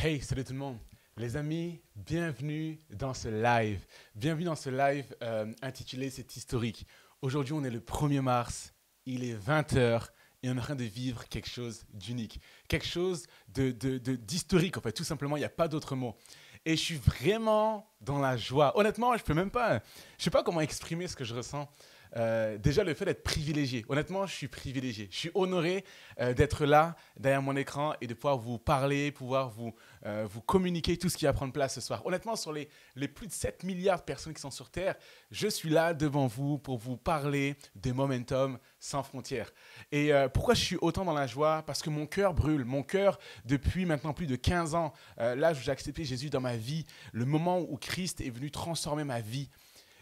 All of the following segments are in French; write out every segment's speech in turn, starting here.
Hey, salut tout le monde. Les amis, bienvenue dans ce live. Bienvenue dans ce live intitulé C'est historique. Aujourd'hui, on est le 1er mars, il est 20 heures et on est en train de vivre quelque chose d'unique. Quelque chose d'historique, en fait, tout simplement, il n'y a pas d'autre mot. Et je suis vraiment dans la joie. Honnêtement, je sais pas comment exprimer ce que je ressens. Déjà, le fait d'être privilégié. Honnêtement, je suis privilégié. Je suis honoré d'être là, derrière mon écran, et de pouvoir vous parler, pouvoir vous communiquer tout ce qui va prendre place ce soir. Honnêtement, sur les plus de 7 milliards de personnes qui sont sur Terre, je suis là devant vous pour vous parler des Momentum sans frontières. Et pourquoi je suis autant dans la joie? Parce que mon cœur brûle. Mon cœur, depuis maintenant plus de 15 ans, là où j'ai accepté Jésus dans ma vie, le moment où Christ est venu transformer ma vie,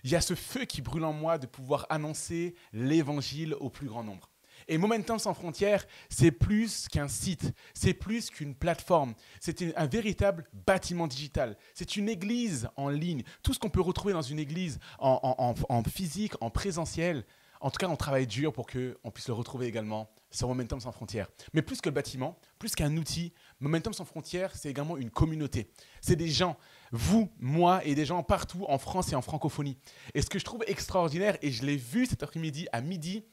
il y a ce feu qui brûle en moi de pouvoir annoncer l'évangile au plus grand nombre. Et Momentum sans frontières, c'est plus qu'un site, c'est plus qu'une plateforme, c'est un véritable bâtiment digital. C'est une église en ligne. Tout ce qu'on peut retrouver dans une église en physique, en présentiel, en tout cas, on travaille dur pour qu'on puisse le retrouver également sur Momentum sans frontières. Mais plus que le bâtiment, plus qu'un outil, Momentum sans frontières, c'est également une communauté. C'est des gens, vous, moi et des gens partout en France et en francophonie. Et ce que je trouve extraordinaire, et je l'ai vu cet après-midi à midi,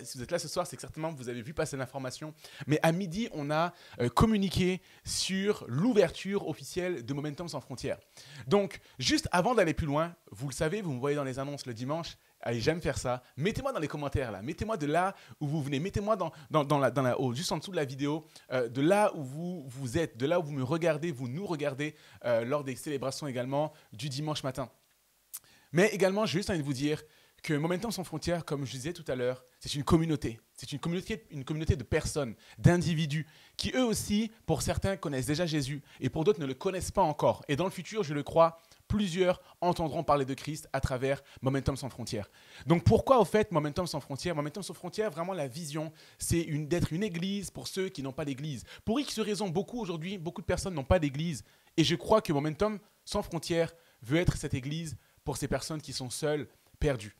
si vous êtes là ce soir, c'est que certainement vous avez vu passer l'information. Mais à midi, on a communiqué sur l'ouverture officielle de Momentum sans frontières. Donc, juste avant d'aller plus loin, vous le savez, vous me voyez dans les annonces le dimanche. Allez, j'aime faire ça. Mettez-moi dans les commentaires là. Mettez-moi de là où vous venez. Mettez-moi juste en dessous de la vidéo, de là où vous êtes, de là où vous me regardez, vous nous regardez lors des célébrations également du dimanche matin. Mais également, j'ai juste envie de vous dire que Momentum sans frontières, comme je disais tout à l'heure, c'est une communauté. C'est une communauté de personnes, d'individus, qui eux aussi, pour certains, connaissent déjà Jésus et pour d'autres ne le connaissent pas encore. Et dans le futur, je le crois, plusieurs entendront parler de Christ à travers Momentum sans frontières. Donc pourquoi au fait Momentum sans frontières? Momentum sans frontières, vraiment la vision, c'est d'être une église pour ceux qui n'ont pas d'église. Pour X raisons, aujourd'hui, beaucoup de personnes n'ont pas d'église. Et je crois que Momentum sans frontières veut être cette église pour ces personnes qui sont seules, perdues.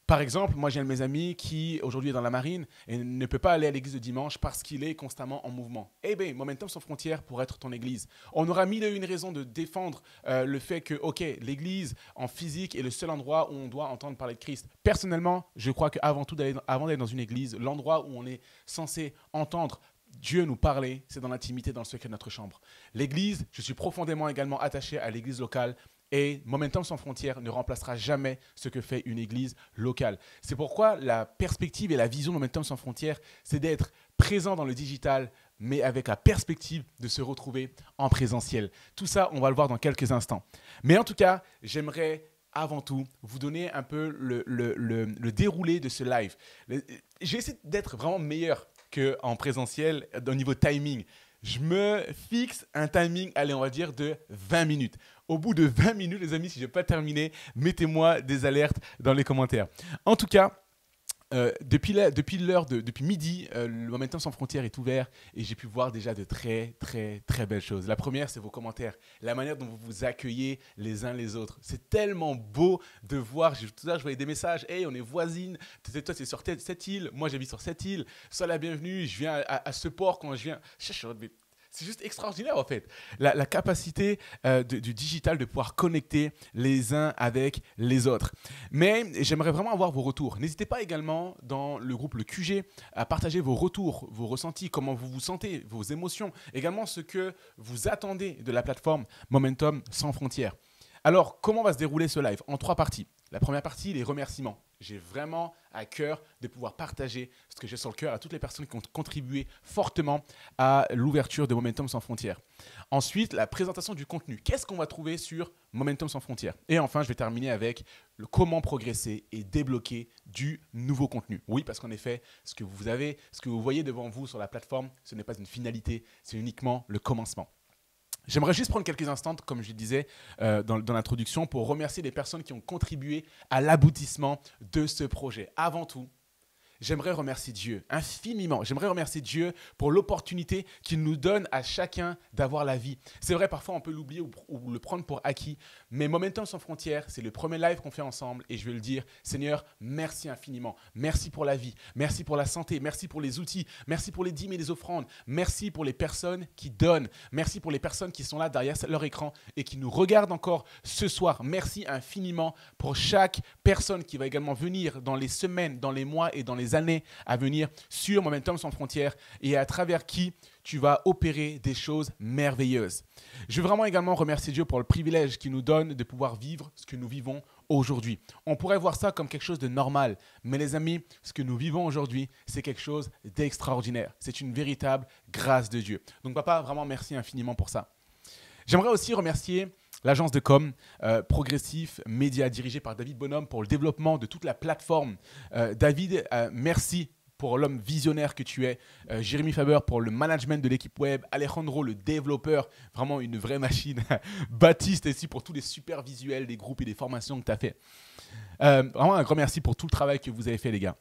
Par exemple, moi j'ai un de mes amis qui aujourd'hui est dans la marine et ne peut pas aller à l'église le dimanche parce qu'il est constamment en mouvement. Eh bien, Momentum sans frontières pour être ton église. On aura mille et une raisons de défendre le fait que, ok, l'église en physique est le seul endroit où on doit entendre parler de Christ. Personnellement, je crois qu'avant tout, avant d'aller dans une église, l'endroit où on est censé entendre Dieu nous parler, c'est dans l'intimité, dans le secret de notre chambre. L'église, je suis profondément également attaché à l'église locale. Et Momentum sans frontières ne remplacera jamais ce que fait une église locale. C'est pourquoi la perspective et la vision de Momentum sans frontières, c'est d'être présent dans le digital, mais avec la perspective de se retrouver en présentiel. Tout ça, on va le voir dans quelques instants. Mais en tout cas, j'aimerais avant tout vous donner un peu le déroulé de ce live. Je vais essayer d'être vraiment meilleur qu'en présentiel au niveau timing. Je me fixe un timing, allez, on va dire de 20 minutes. Au bout de 20 minutes, les amis, si je n'ai pas terminé, mettez-moi des alertes dans les commentaires. En tout cas, depuis midi, le Momentum sans frontières est ouvert et j'ai pu voir déjà de très, très, très belles choses. La première, c'est vos commentaires, la manière dont vous vous accueillez les uns les autres. C'est tellement beau de voir. Tout à l'heure, je voyais des messages. Hey, on est voisines. Toi, c'est sur cette île. Moi, j'habite sur cette île. Sois la bienvenue. Je viens à ce port quand je viens. C'est juste extraordinaire en fait. La capacité du digital de pouvoir connecter les uns avec les autres. Mais j'aimerais vraiment avoir vos retours. N'hésitez pas également dans le groupe le QG à partager vos retours, vos ressentis, comment vous vous sentez, vos émotions, également ce que vous attendez de la plateforme Momentum sans frontières. Alors, comment va se dérouler ce live? En 3 parties. La première partie, les remerciements. J'ai vraiment à cœur de pouvoir partager ce que j'ai sur le cœur à toutes les personnes qui ont contribué fortement à l'ouverture de Momentum sans frontières. Ensuite, la présentation du contenu. Qu'est-ce qu'on va trouver sur Momentum sans frontières? Et enfin, je vais terminer avec le comment progresser et débloquer du nouveau contenu. Oui, parce qu'en effet, ce que vous voyez devant vous sur la plateforme, ce n'est pas une finalité, c'est uniquement le commencement. J'aimerais juste prendre quelques instants, comme je le disais dans l'introduction, pour remercier les personnes qui ont contribué à l'aboutissement de ce projet. Avant tout, j'aimerais remercier Dieu infiniment. J'aimerais remercier Dieu pour l'opportunité qu'il nous donne à chacun d'avoir la vie. C'est vrai, parfois on peut l'oublier ou le prendre pour acquis, mais Momentum sans frontières, c'est le premier live qu'on fait ensemble et je veux le dire, Seigneur, merci infiniment. Merci pour la vie, merci pour la santé, merci pour les outils, merci pour les dîmes et les offrandes, merci pour les personnes qui donnent, merci pour les personnes qui sont là derrière leur écran et qui nous regardent encore ce soir. Merci infiniment pour chaque personne qui va également venir dans les semaines, dans les mois et dans les années à venir sur Momentum sans frontières et à travers qui tu vas opérer des choses merveilleuses. Je veux vraiment également remercier Dieu pour le privilège qu'il nous donne de pouvoir vivre ce que nous vivons aujourd'hui. On pourrait voir ça comme quelque chose de normal, mais les amis, ce que nous vivons aujourd'hui, c'est quelque chose d'extraordinaire. C'est une véritable grâce de Dieu. Donc papa, vraiment merci infiniment pour ça. J'aimerais aussi remercier l'agence de com Progressif Média dirigée par David Bonhomme pour le développement de toute la plateforme. David, merci pour l'homme visionnaire que tu es, Jérémy Faber pour le management de l'équipe web, Alejandro le développeur, vraiment une vraie machine, Baptiste aussi pour tous les super visuels des groupes et des formations que tu as fait. Vraiment un grand merci pour tout le travail que vous avez fait les gars.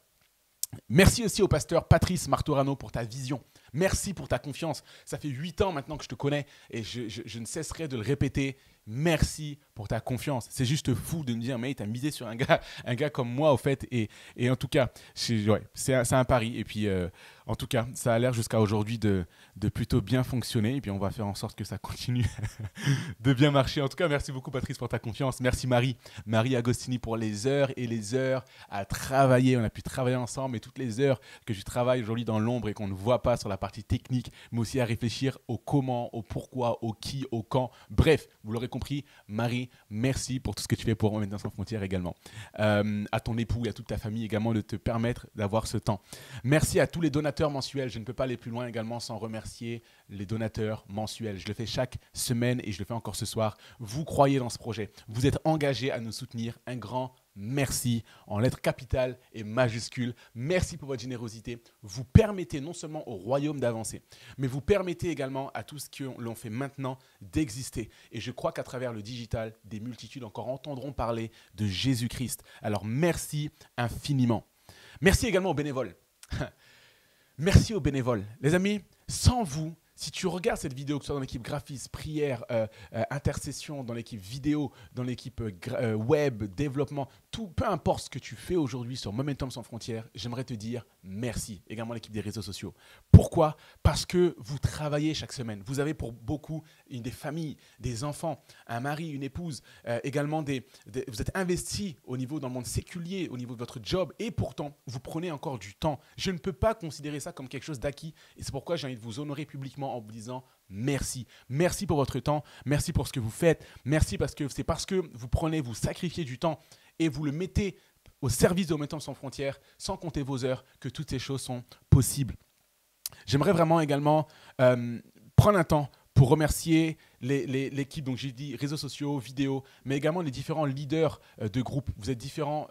Merci aussi au pasteur Patrice Martorano pour ta vision. Merci pour ta confiance. Ça fait 8 ans maintenant que je te connais et je ne cesserai de le répéter. Merci pour ta confiance. C'est juste fou de me dire, mais tu as misé sur un gars comme moi, au fait. Et en tout cas, c'est un pari. Et puis, en tout cas, ça a l'air jusqu'à aujourd'hui de plutôt bien fonctionner. Et puis, on va faire en sorte que ça continue de bien marcher. En tout cas, merci beaucoup, Patrice, pour ta confiance. Merci, Marie Agostini, pour les heures et les heures à travailler. On a pu travailler ensemble. Et toutes les heures que je travaille aujourd'hui dans l'ombre et qu'on ne voit pas sur la partie technique, mais aussi à réfléchir au comment, au pourquoi, au qui, au quand. Bref, vous l'aurez compris, Marie, merci pour tout ce que tu fais pour Momentum sans frontières également. À ton époux et à toute ta famille également de te permettre d'avoir ce temps. Merci à tous les donateurs mensuels. Je ne peux pas aller plus loin également sans remercier les donateurs mensuels. Je le fais chaque semaine et je le fais encore ce soir. Vous croyez dans ce projet. Vous êtes engagés à nous soutenir. Un grand merci en lettres capitales et majuscules. Merci pour votre générosité. Vous permettez non seulement au royaume d'avancer, mais vous permettez également à tous ceux qui l'ont fait maintenant d'exister. Et je crois qu'à travers le digital, des multitudes encore entendront parler de Jésus-Christ. Alors merci infiniment. Merci également aux bénévoles. Merci aux bénévoles. Les amis, sans vous, si tu regardes cette vidéo, que ce soit dans l'équipe graphisme, prière, intercession, dans l'équipe vidéo, dans l'équipe web, développement, peu importe ce que tu fais aujourd'hui sur Momentum sans frontières, j'aimerais te dire merci. Également l'équipe des réseaux sociaux. Pourquoi? Parce que vous travaillez chaque semaine. Vous avez pour beaucoup des familles, des enfants, un mari, une épouse, également vous êtes investis au niveau dans le monde séculier, au niveau de votre job et pourtant, vous prenez encore du temps. Je ne peux pas considérer ça comme quelque chose d'acquis et c'est pourquoi j'ai envie de vous honorer publiquement en vous disant merci. Merci pour votre temps, merci pour ce que vous faites, merci parce que c'est parce que vous sacrifiez du temps et vous le mettez au service de Momentum sans frontières, sans compter vos heures, que toutes ces choses sont possibles. J'aimerais vraiment également prendre un temps pour remercier l'équipe, donc j'ai dit réseaux sociaux, vidéos, mais également les différents leaders de groupe. Vous êtes différents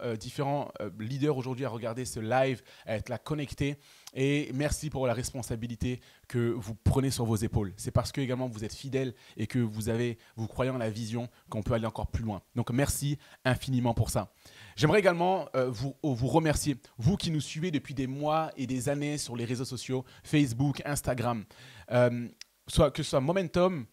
leaders aujourd'hui à regarder ce live, à être là connectés. Et merci pour la responsabilité que vous prenez sur vos épaules. C'est parce que également vous êtes fidèles et que vous croyez en la vision qu'on peut aller encore plus loin. Donc merci infiniment pour ça. J'aimerais également vous remercier, vous qui nous suivez depuis des mois et des années sur les réseaux sociaux, Facebook, Instagram. Que ce soit Momentum,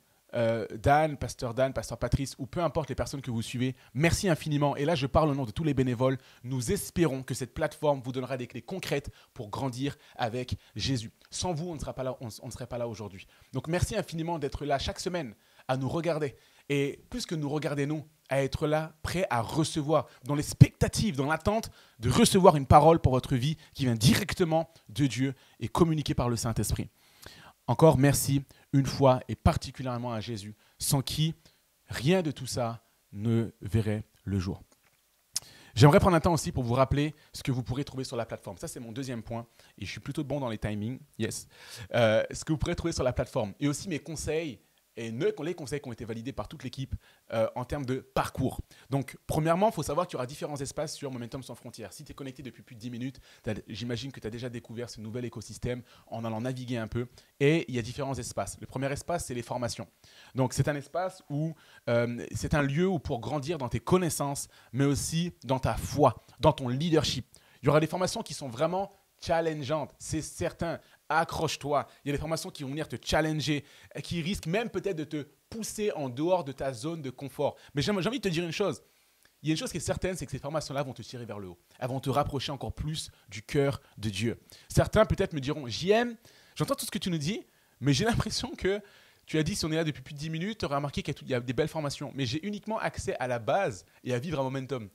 Pasteur Patrice, ou peu importe les personnes que vous suivez, merci infiniment. Et là, je parle au nom de tous les bénévoles. Nous espérons que cette plateforme vous donnera des clés concrètes pour grandir avec Jésus. Sans vous, on ne serait pas là aujourd'hui. Donc, merci infiniment d'être là chaque semaine à nous regarder. Et plus que nous regarder, nous, à être là, prêt à recevoir, dans l'expectative, dans l'attente de recevoir une parole pour votre vie qui vient directement de Dieu et communiquée par le Saint-Esprit. Encore merci une fois et particulièrement à Jésus, sans qui rien de tout ça ne verrait le jour. J'aimerais prendre un temps aussi pour vous rappeler ce que vous pourrez trouver sur la plateforme. Ça, c'est mon deuxième point et je suis plutôt bon dans les timings. Yes. Ce que vous pourrez trouver sur la plateforme et aussi mes conseils et les conseils qui ont été validés par toute l'équipe en termes de parcours. Donc, premièrement, il faut savoir qu'il y aura différents espaces sur Momentum sans frontières. Si tu es connecté depuis plus de 10 minutes, j'imagine que tu as déjà découvert ce nouvel écosystème en allant naviguer un peu. Et il y a différents espaces. Le premier espace, c'est les formations. Donc, c'est un espace où c'est un lieu où pour grandir dans tes connaissances, mais aussi dans ta foi, dans ton leadership. Il y aura des formations qui sont vraiment challengeantes, c'est certain. Accroche-toi. Il y a des formations qui vont venir te challenger, qui risquent même peut-être de te pousser en dehors de ta zone de confort. Mais j'ai envie de te dire une chose. Il y a une chose qui est certaine, c'est que ces formations-là vont te tirer vers le haut. Elles vont te rapprocher encore plus du cœur de Dieu. Certains peut-être me diront, JM, j'entends tout ce que tu nous dis, mais j'ai l'impression que tu as dit, si on est là depuis plus de 10 minutes, tu auras remarqué qu'il y a des belles formations. Mais j'ai uniquement accès à la base et à vivre un momentum.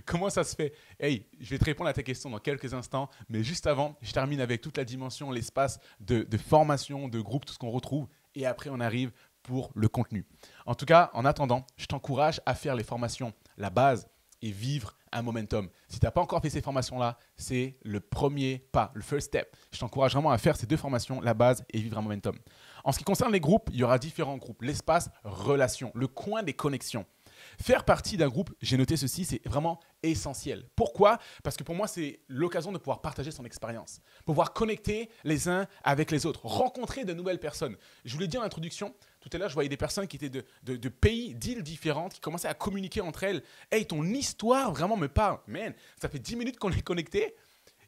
Comment ça se fait? Hey, je vais te répondre à ta question dans quelques instants. Mais juste avant, je termine avec toute la dimension, l'espace de formation, de groupe, tout ce qu'on retrouve. Et après, on arrive pour le contenu. En tout cas, en attendant, je t'encourage à faire les formations, la base et vivre un momentum. Si tu n'as pas encore fait ces formations-là, c'est le premier pas, le first step. Je t'encourage vraiment à faire ces 2 formations, la base et vivre un momentum. En ce qui concerne les groupes, il y aura différents groupes. L'espace relation, le coin des connexions. Faire partie d'un groupe, j'ai noté ceci, c'est vraiment essentiel. Pourquoi? Parce que pour moi, c'est l'occasion de pouvoir partager son expérience, pouvoir connecter les uns avec les autres, rencontrer de nouvelles personnes. Je vous l'ai dit en introduction, tout à l'heure, je voyais des personnes qui étaient de pays, d'îles différentes, qui commençaient à communiquer entre elles. Hey, ton histoire vraiment me parle. Man, ça fait 10 minutes qu'on est connectés.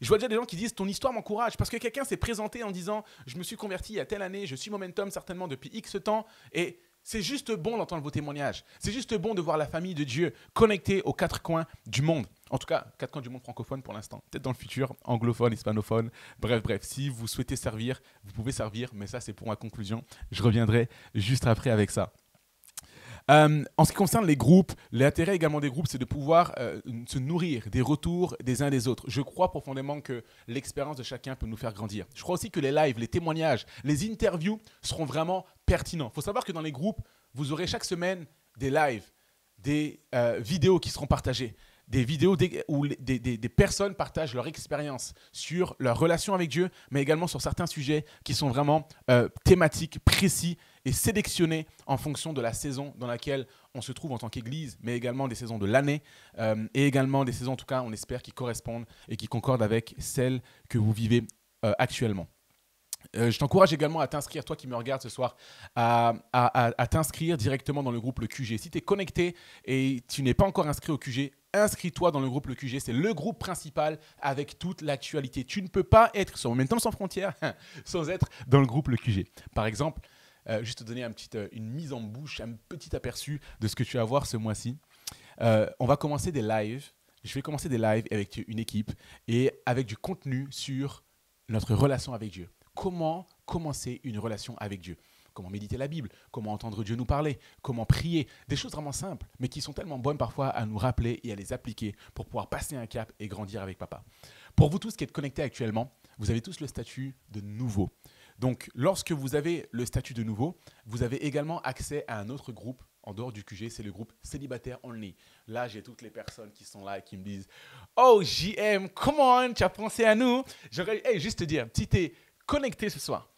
Je vois déjà des gens qui disent ton histoire m'encourage parce que quelqu'un s'est présenté en disant je me suis converti il y a telle année, je suis Momentum certainement depuis X temps et c'est juste bon d'entendre vos témoignages. C'est juste bon de voir la famille de Dieu connectée aux 4 coins du monde. En tout cas, 4 coins du monde francophone pour l'instant. Peut-être dans le futur, anglophone, hispanophone. Bref. Si vous souhaitez servir, vous pouvez servir. Mais ça, c'est pour ma conclusion. Je reviendrai juste après avec ça. En ce qui concerne les groupes, l'intérêt également des groupes, c'est de pouvoir se nourrir des retours des uns des autres. Je crois profondément que l'expérience de chacun peut nous faire grandir. Je crois aussi que les lives, les témoignages, les interviews seront vraiment pertinents. Il faut savoir que dans les groupes, vous aurez chaque semaine des lives, des vidéos qui seront partagées. Des vidéos où des personnes partagent leur expérience sur leur relation avec Dieu, mais également sur certains sujets qui sont vraiment thématiques, précis et sélectionnés en fonction de la saison dans laquelle on se trouve en tant qu'Église, mais également des saisons de l'année et également des saisons, en tout cas, on espère, qui correspondent et qui concordent avec celles que vous vivez actuellement. Je t'encourage également à t'inscrire, toi qui me regardes ce soir, à t'inscrire directement dans le groupe Le QG. Si tu es connecté et tu n'es pas encore inscrit au QG, inscris-toi dans le groupe Le QG. C'est le groupe principal avec toute l'actualité. Tu ne peux pas être sur Momentum sans frontières sans être dans le groupe Le QG. Par exemple, juste te donner une mise en bouche, un petit aperçu de ce que tu vas voir ce mois-ci. On va commencer des lives. Je vais commencer des lives avec une équipe et avec du contenu sur notre relation avec Dieu. Comment commencer une relation avec Dieu? Comment méditer la Bible? Comment entendre Dieu nous parler? Comment prier? Des choses vraiment simples, mais qui sont tellement bonnes parfois à nous rappeler et à les appliquer pour pouvoir passer un cap et grandir avec papa. Pour vous tous qui êtes connectés actuellement, vous avez tous le statut de nouveau. Donc, lorsque vous avez le statut de nouveau, vous avez également accès à un autre groupe en dehors du QG, c'est le groupe Célibataire Only. Là, j'ai toutes les personnes qui sont là et qui me disent « Oh, JM, come on, tu as pensé à nous ?» J'aurais juste te dire, si tu es connecté ce soir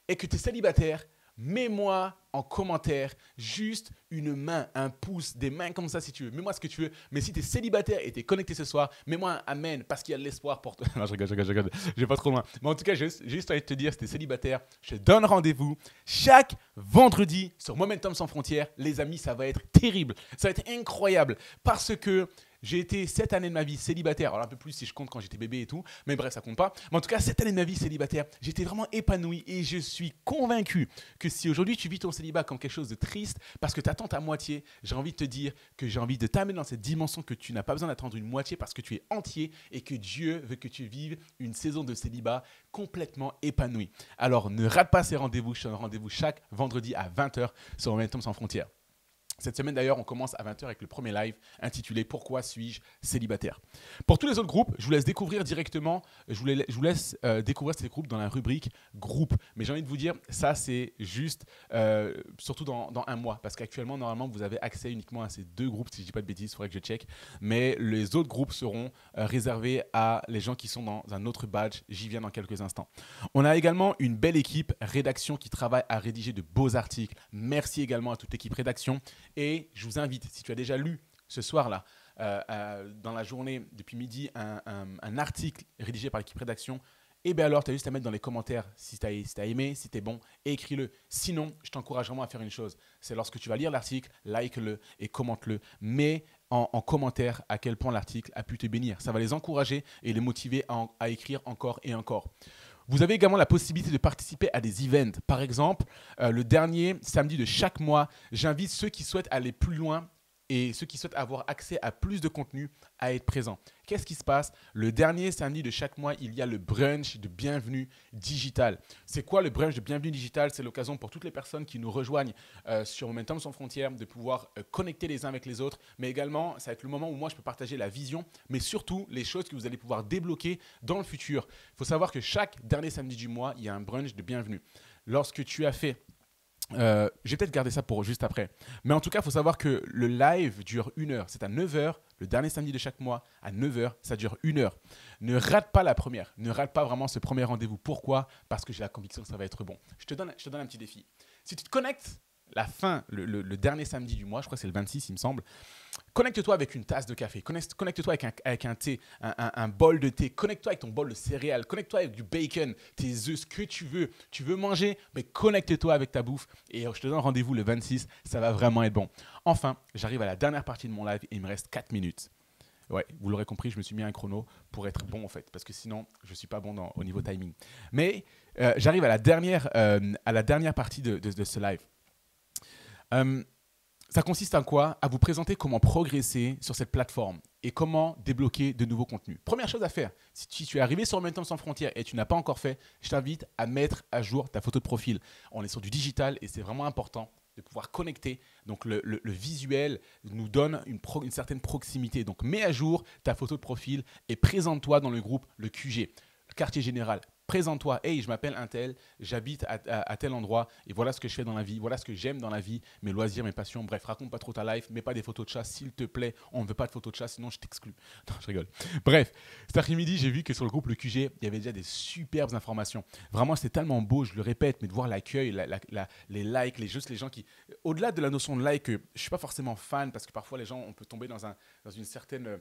et que tu es célibataire, mets-moi en commentaire juste une main, un pouce, des mains comme ça si tu veux. Mets-moi ce que tu veux. Mais si tu es célibataire et tu es connecté ce soir, mets-moi un amen parce qu'il y a de l'espoir pour toi. Non, je rigole. Je vais pas trop loin. Mais en tout cas, j'ai juste envie de te dire, si tu es célibataire, je te donne rendez-vous chaque vendredi sur Momentum sans frontières. Les amis, ça va être terrible. Ça va être incroyable parce que j'ai été 7 années de ma vie célibataire. Alors un peu plus si je compte quand j'étais bébé et tout. Mais bref, ça compte pas. Mais en tout cas, 7 années de ma vie célibataire, j'étais vraiment épanoui et je suis convaincu que si aujourd'hui tu vis ton célibat comme quelque chose de triste parce que tu attends ta moitié, j'ai envie de te dire que j'ai envie de t'amener dans cette dimension que tu n'as pas besoin d'attendre une moitié parce que tu es entier et que Dieu veut que tu vives une saison de célibat complètement épanoui. Alors ne rate pas ces rendez-vous. Je te donne rendez-vous chaque vendredi à 20h sur Momentum sans frontières. Cette semaine d'ailleurs, on commence à 20h avec le premier live intitulé « Pourquoi suis-je célibataire ?» Pour tous les autres groupes, je vous laisse découvrir directement, découvrir ces groupes dans la rubrique « Groupe ». Mais j'ai envie de vous dire, ça c'est juste, surtout dans un mois. Parce qu'actuellement, normalement, vous avez accès uniquement à ces 2 groupes, si je ne dis pas de bêtises, il faudrait que je check. Mais les autres groupes seront réservés à les gens qui sont dans un autre badge. J'y viens dans quelques instants. On a également une belle équipe rédaction qui travaille à rédiger de beaux articles. Merci également à toute l'équipe rédaction. Et je vous invite, si tu as déjà lu ce soir-là, dans la journée, depuis midi, un article rédigé par l'équipe rédaction, et bien alors, tu as juste à mettre dans les commentaires si tu as aimé, si tu es bon, et écris-le. Sinon, je t'encourage vraiment à faire une chose. C'est lorsque tu vas lire l'article, like-le et commente-le. Mets en commentaire à quel point l'article a pu te bénir. Ça va les encourager et les motiver à écrire encore et encore. Vous avez également la possibilité de participer à des events. Par exemple, le dernier samedi de chaque mois, j'invite ceux qui souhaitent aller plus loin et ceux qui souhaitent avoir accès à plus de contenu à être présents. Qu'est-ce qui se passe? Le dernier samedi de chaque mois, il y a le brunch de bienvenue digital. C'est quoi le brunch de bienvenue digital? C'est l'occasion pour toutes les personnes qui nous rejoignent sur Momentum sans frontières de pouvoir connecter les uns avec les autres, mais également, ça va être le moment où moi, je peux partager la vision, mais surtout les choses que vous allez pouvoir débloquer dans le futur. Il faut savoir que chaque dernier samedi du mois, il y a un brunch de bienvenue. Lorsque tu as fait je vais peut-être garder ça pour juste après. Mais en tout cas, il faut savoir que le live dure 1 heure. C'est à 9 heures, le dernier samedi de chaque mois, à 9 heures, ça dure 1 heure. Ne rate pas la première. Ne rate pas vraiment ce premier rendez-vous. Pourquoi? Parce que j'ai la conviction que ça va être bon. Je te donne un petit défi. Si tu te connectes le dernier samedi du mois, je crois que c'est le 26, il me semble, connecte-toi avec une tasse de café, connecte-toi avec un thé, un bol de thé, connecte-toi avec ton bol de céréales, connecte-toi avec du bacon, tes œufs, ce que tu veux. Tu veux manger, mais connecte-toi avec ta bouffe et je te donne rendez-vous le 26, ça va vraiment être bon. Enfin, j'arrive à la dernière partie de mon live et il me reste 4 minutes. Ouais, vous l'aurez compris, je me suis mis un chrono pour être bon en fait, parce que sinon, je ne suis pas bon au niveau timing. Mais j'arrive à la dernière partie de ce live. Ça consiste en quoi? À vous présenter comment progresser sur cette plateforme et comment débloquer de nouveaux contenus. Première chose à faire, si tu es arrivé sur Momentum sans frontières et tu n'as pas encore fait, je t'invite à mettre à jour ta photo de profil. On est sur du digital et c'est vraiment important de pouvoir connecter. Donc le visuel nous donne une certaine proximité. Donc mets à jour ta photo de profil et présente-toi dans le groupe, le QG, le quartier général. Présente-toi, hey, je m'appelle Untel, j'habite à tel endroit et voilà ce que je fais dans la vie, voilà ce que j'aime dans la vie, mes loisirs, mes passions. Bref, raconte pas trop ta life, mets pas des photos de chat, s'il te plaît. On ne veut pas de photos de chat, sinon je t'exclus. Non, je rigole. Bref, cet après-midi, j'ai vu que sur le groupe Le QG, il y avait déjà des superbes informations. Vraiment, c'était tellement beau, je le répète, mais de voir l'accueil, les likes, les gens qui. Au-delà de la notion de like, je ne suis pas forcément fan parce que parfois les gens, on peut tomber dans une certaine.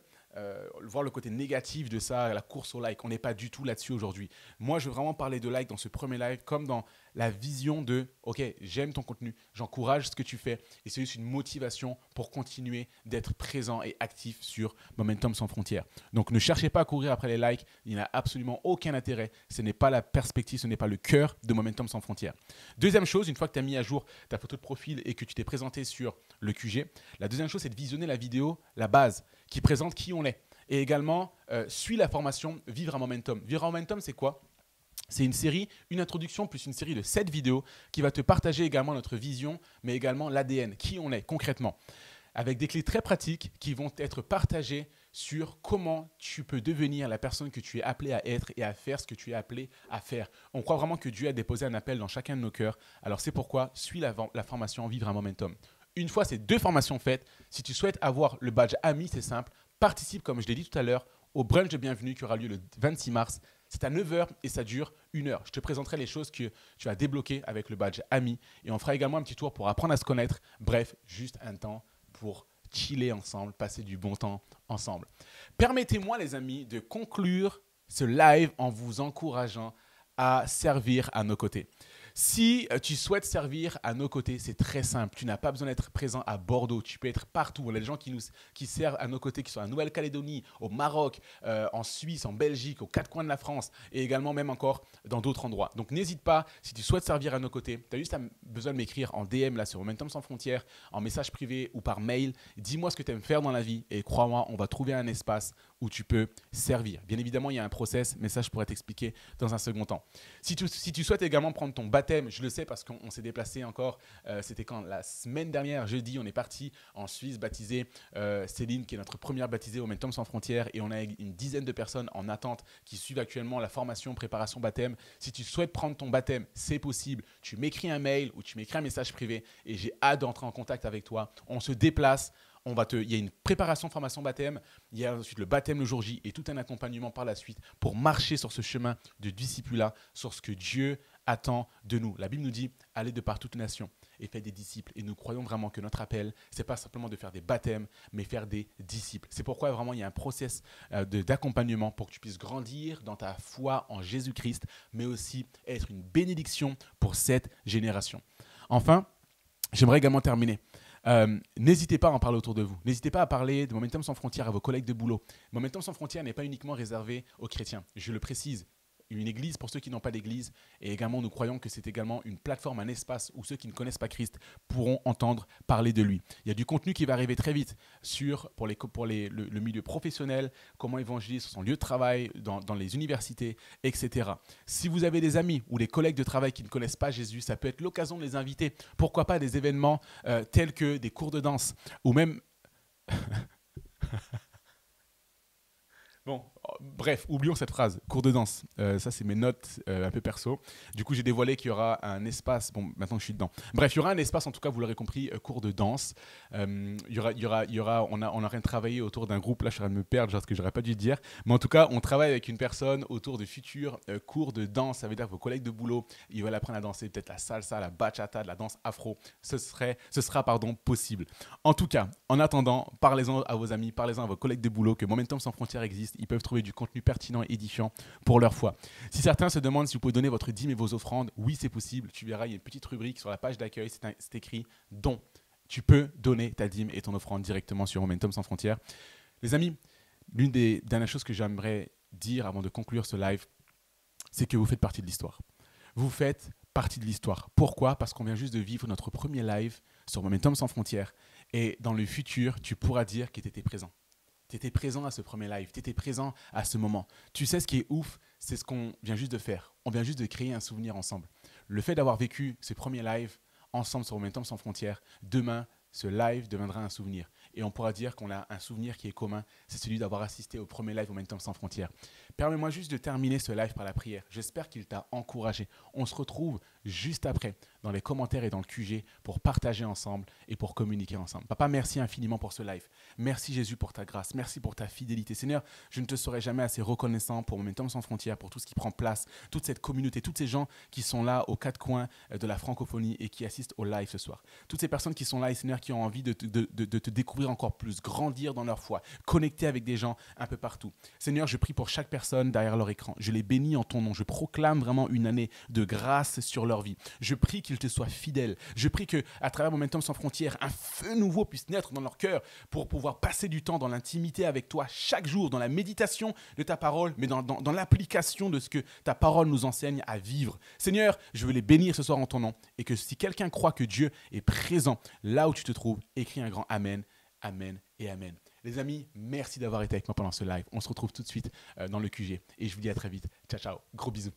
Voir le côté négatif de ça, la course au like. On n'est pas du tout là-dessus aujourd'hui. Moi, je veux vraiment parler de like dans ce premier live comme dans la vision de « Ok, j'aime ton contenu, j'encourage ce que tu fais et c'est juste une motivation pour continuer d'être présent et actif sur Momentum sans frontières. » Donc, ne cherchez pas à courir après les likes. Il n'y a absolument aucun intérêt. Ce n'est pas la perspective, ce n'est pas le cœur de Momentum sans frontières. Deuxième chose, une fois que tu as mis à jour ta photo de profil et que tu t'es présenté sur le QG, la deuxième chose, c'est de visionner la vidéo, la base, qui présente qui on est. Et également, suis la formation Vivre un Momentum. Vivre un Momentum, c'est quoi? C'est une série, une introduction plus une série de 7 vidéos qui va te partager également notre vision, mais également l'ADN, qui on est concrètement, avec des clés très pratiques qui vont être partagées sur comment tu peux devenir la personne que tu es appelé à être et à faire ce que tu es appelé à faire. On croit vraiment que Dieu a déposé un appel dans chacun de nos cœurs. Alors c'est pourquoi suis la formation Vivre un Momentum. Une fois ces 2 formations faites, si tu souhaites avoir le badge ami, c'est simple, participe, comme je l'ai dit tout à l'heure, au brunch de bienvenue qui aura lieu le 26 mars. C'est à 9 heures et ça dure 1 heure. Je te présenterai les choses que tu as débloquées avec le badge ami et on fera également un petit tour pour apprendre à se connaître. Bref, juste un temps pour chiller ensemble, passer du bon temps ensemble. Permettez-moi, les amis, de conclure ce live en vous encourageant à servir à nos côtés. Si tu souhaites servir à nos côtés, c'est très simple. Tu n'as pas besoin d'être présent à Bordeaux. Tu peux être partout. On a des gens qui servent à nos côtés, qui sont en Nouvelle-Calédonie, au Maroc, en Suisse, en Belgique, aux 4 coins de la France et également même encore dans d'autres endroits. Donc n'hésite pas, si tu souhaites servir à nos côtés, tu as juste besoin de m'écrire en DM là sur Momentum sans frontières, en message privé ou par mail. Dis-moi ce que tu aimes faire dans la vie et crois-moi, on va trouver un espace où tu peux servir. Bien évidemment, il y a un process, mais ça, je pourrais t'expliquer dans un second temps. Si tu souhaites également prendre ton baptême, je le sais parce qu'on s'est déplacé encore, c'était quand? La semaine dernière, jeudi, on est parti en Suisse baptiser Céline, qui est notre première baptisée au Momentum sans frontières, et on a une dizaine de personnes en attente qui suivent actuellement la formation préparation baptême. Si tu souhaites prendre ton baptême, c'est possible. Tu m'écris un mail ou tu m'écris un message privé et j'ai hâte d'entrer en contact avec toi. On se déplace. Il y a une préparation formation baptême, il y a ensuite le baptême le jour J et tout un accompagnement par la suite pour marcher sur ce chemin de discipulat, sur ce que Dieu attend de nous. La Bible nous dit « Allez de par toute nation et faites des disciples ». Et nous croyons vraiment que notre appel, ce n'est pas simplement de faire des baptêmes, mais faire des disciples. C'est pourquoi vraiment il y a un process d'accompagnement pour que tu puisses grandir dans ta foi en Jésus-Christ, mais aussi être une bénédiction pour cette génération. Enfin, j'aimerais également terminer N'hésitez pas à en parler autour de vous. N'hésitez pas à parler de Momentum Sans Frontières à vos collègues de boulot. Momentum Sans Frontières n'est pas uniquement réservé aux chrétiens. Je le précise. Une église pour ceux qui n'ont pas d'église. Et également, nous croyons que c'est également une plateforme, un espace où ceux qui ne connaissent pas Christ pourront entendre parler de lui. Il y a du contenu qui va arriver très vite pour le milieu professionnel, comment évangéliser sur son lieu de travail, dans les universités, etc. Si vous avez des amis ou des collègues de travail qui ne connaissent pas Jésus, ça peut être l'occasion de les inviter. Pourquoi pas à des événements tels que des cours de danse ou même... Bon, bref, oublions cette phrase, cours de danse. Ça, c'est mes notes un peu perso. Du coup, j'ai dévoilé qu'il y aura un espace. Bon, maintenant je suis dedans. Bref, il y aura un espace, en tout cas, vous l'aurez compris, cours de danse. On a rien travaillé autour d'un groupe. Là, je suis en train de me perdre, genre ce que j'aurais pas dû dire. Mais en tout cas, on travaille avec une personne autour de futurs cours de danse. Ça veut dire que vos collègues de boulot, ils veulent apprendre à danser peut-être la salsa, la bachata, de la danse afro. Ce sera possible. En tout cas, en attendant, parlez-en à vos amis, parlez-en à vos collègues de boulot que Momentum Sans Frontières existe. Ils peuvent trouver du contenu pertinent et édifiant pour leur foi. Si certains se demandent si vous pouvez donner votre dîme et vos offrandes, oui, c'est possible. Tu verras, il y a une petite rubrique sur la page d'accueil, c'est écrit « Don ». Tu peux donner ta dîme et ton offrande directement sur Momentum Sans Frontières. Les amis, l'une des dernières choses que j'aimerais dire avant de conclure ce live, c'est que vous faites partie de l'histoire. Vous faites partie de l'histoire. Pourquoi ? Parce qu'on vient juste de vivre notre premier live sur Momentum Sans Frontières. Et dans le futur, tu pourras dire que tu étais présent. Tu étais présent à ce premier live, tu étais présent à ce moment. Tu sais ce qui est ouf, c'est ce qu'on vient juste de faire. On vient juste de créer un souvenir ensemble. Le fait d'avoir vécu ce premier live ensemble sur Momentum Sans Frontières, demain, ce live deviendra un souvenir. Et on pourra dire qu'on a un souvenir qui est commun, c'est celui d'avoir assisté au premier live Momentum Sans Frontières. Permets-moi juste de terminer ce live par la prière. J'espère qu'il t'a encouragé. On se retrouve juste après dans les commentaires et dans le QG pour partager ensemble et pour communiquer ensemble. Papa, merci infiniment pour ce live. Merci Jésus pour ta grâce. Merci pour ta fidélité. Seigneur, je ne te serai jamais assez reconnaissant pour Momentum Sans Frontières, pour tout ce qui prend place, toute cette communauté, tous ces gens qui sont là aux quatre coins de la francophonie et qui assistent au live ce soir. Toutes ces personnes qui sont là, et Seigneur, qui ont envie de te découvrir encore plus, grandir dans leur foi, connecter avec des gens un peu partout. Seigneur, je prie pour chaque personne derrière leur écran. Je les bénis en ton nom. Je proclame vraiment une année de grâce sur leur vie. Je prie qu'ils te soient fidèles. Je prie qu'à travers Momentum Sans Frontières, un feu nouveau puisse naître dans leur cœur pour pouvoir passer du temps dans l'intimité avec toi chaque jour, dans la méditation de ta parole, mais dans l'application de ce que ta parole nous enseigne à vivre. Seigneur, je veux les bénir ce soir en ton nom et que si quelqu'un croit que Dieu est présent là où tu te trouves, écris un grand Amen, Amen et Amen. Les amis, merci d'avoir été avec moi pendant ce live. On se retrouve tout de suite dans le QG et je vous dis à très vite. Ciao, ciao. Gros bisous.